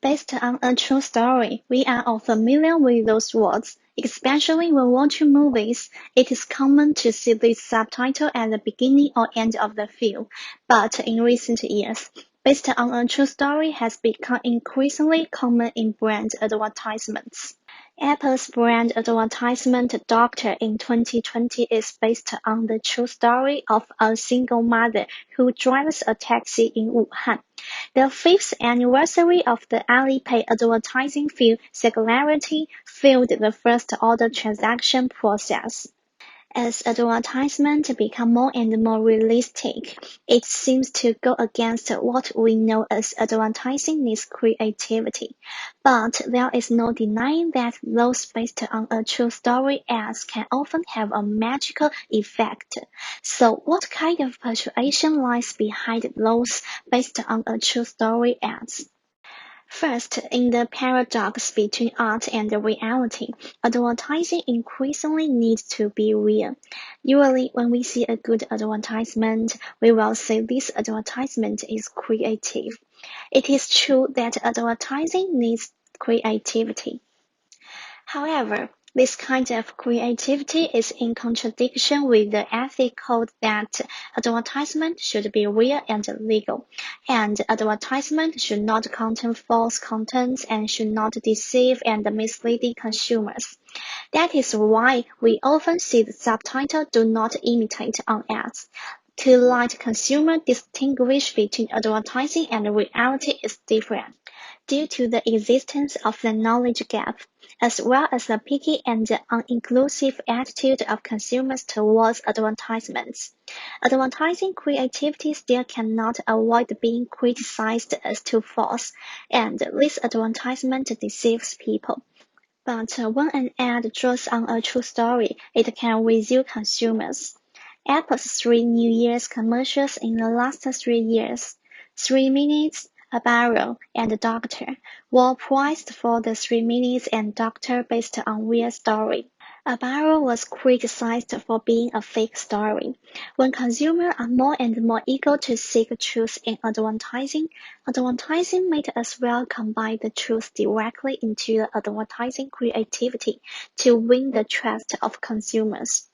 Based on a true story, we are all familiar with those words. Especially when watching movies, it is common to see this subtitle at the beginning or end of the film. But in recent years, based on a true story has become increasingly common in brand advertisements. Apple's brand advertisement Doctor in 2020 is based on the true story of a single mother who drives a taxi in Wuhan. The fifth anniversary of the Alipay advertising film Singularity fueled the first-order transaction process. As advertisements become more and more realistic, it seems to go against what we know as advertising needs creativity. But there is no denying that those based on a true story ads can often have a magical effect. So what kind of persuasion lies behind those based on a true story ads? First, in the paradox between art and reality, advertising increasingly needs to be real. Usually, when we see a good advertisement, we will say this advertisement is creative. It is true that advertising needs creativity. However, this kind of creativity is in contradiction with the ethic code that advertisement should be real and legal, and advertisement should not contain false content and should not deceive and mislead consumers. That is why we often see the subtitle "Do not imitate" on ads. To let consumers distinguish between advertising and reality is different, due to the existence of the knowledge gap, as well as the picky and uninclusive attitude of consumers towards advertisements. Advertising creativity still cannot avoid being criticized as too false, and this advertisement deceives people. But when an ad draws on a true story, it can withdraw consumers. Apple's 3 New Year's commercials in the last 3 years, 3 minutes, a barrel, and Doctor, were priced for the 3 minutes and Doctor based on real story. A barrel was criticized for being a fake story. When consumers are more and more eager to seek truth in advertising, advertising might as well combine the truth directly into the advertising creativity to win the trust of consumers.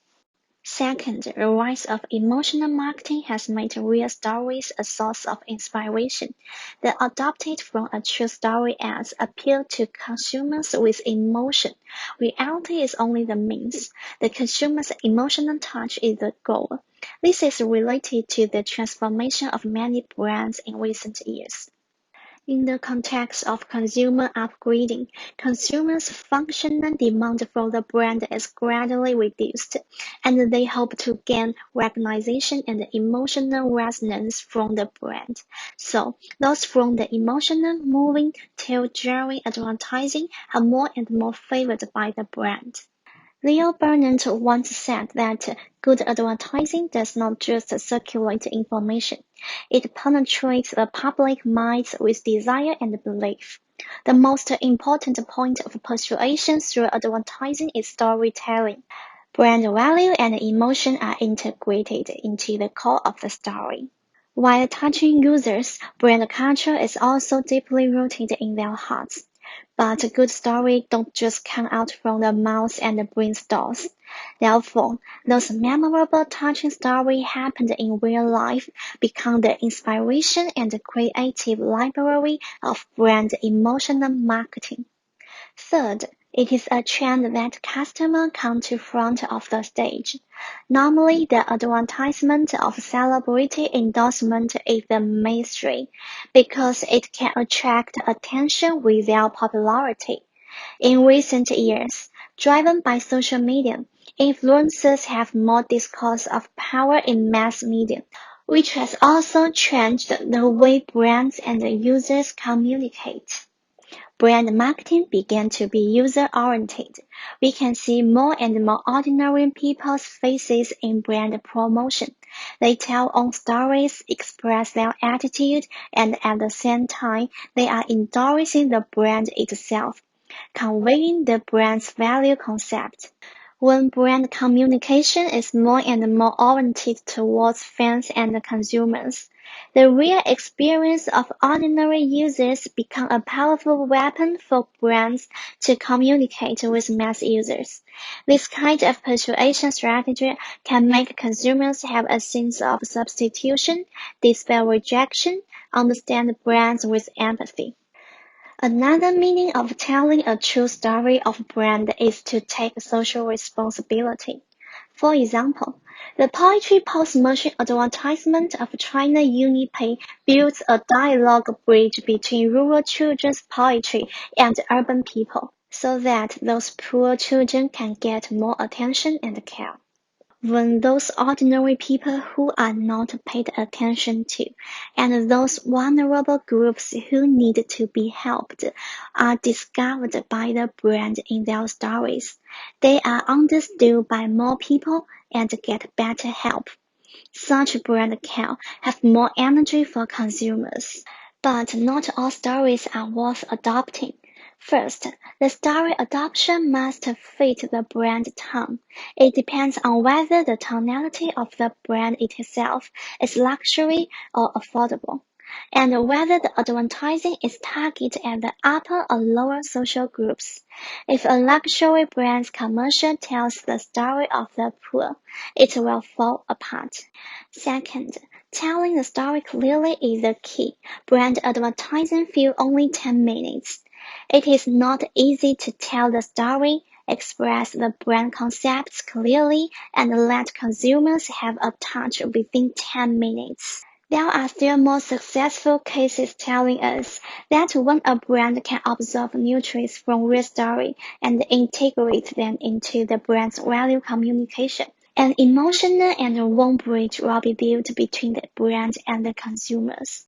Second, the rise of emotional marketing has made real stories a source of inspiration. The adopted from a true story ads appeal to consumers with emotion. Reality is only the means. The consumer's emotional touch is the goal. This is related to the transformation of many brands in recent years. In the context of consumer upgrading, consumers' functional demand for the brand is gradually reduced, and they hope to gain recognition and emotional resonance from the brand. So, those from the emotional, moving, tail-jarring advertising are more and more favored by the brand. Leo Burnett once said that good advertising does not just circulate information, it penetrates the public minds with desire and belief. The most important point of persuasion through advertising is storytelling. Brand value and emotion are integrated into the core of the story. While touching users, brand culture is also deeply rooted in their hearts. But good stories don't just come out from the mouth and bring stores. Therefore, those memorable, touching stories happened in real life become the inspiration and creative library of brand emotional marketing. Third, it is a trend that customers come to front of the stage. Normally, the advertisement of celebrity endorsement is the mainstream because it can attract attention with their popularity. In recent years, driven by social media, influencers have more discourse of power in mass media, which has also changed the way brands and users communicate. Brand marketing began to be user-oriented. We can see more and more ordinary people's faces in brand promotion. They tell own stories, express their attitude, and at the same time, they are endorsing the brand itself, conveying the brand's value concept. When brand communication is more and more oriented towards fans and consumers, the real experience of ordinary users becomes a powerful weapon for brands to communicate with mass users. This kind of persuasion strategy can make consumers have a sense of substitution, dispel rejection, understand brands with empathy. Another meaning of telling a true story of brand is to take social responsibility. For example, the poetry post-merchant advertisement of China UniPay builds a dialogue bridge between rural children's poetry and urban people, so that those poor children can get more attention and care. When those ordinary people who are not paid attention to, and those vulnerable groups who need to be helped, are discovered by the brand in their stories, they are understood by more people and get better help. Such brand can have more energy for consumers. But not all stories are worth adopting. First, the story adoption must fit the brand tone. It depends on whether the tonality of the brand itself is luxury or affordable, and whether the advertising is targeted at the upper or lower social groups. If a luxury brand's commercial tells the story of the poor, it will fall apart. Second, telling the story clearly is the key. Brand advertising fill only 10 minutes. It is not easy to tell the story, express the brand concepts clearly, and let consumers have a touch within 10 minutes. There are still more successful cases telling us that when a brand can absorb nutrients from real story and integrate them into the brand's value communication, an emotional and warm bridge will be built between the brand and the consumers.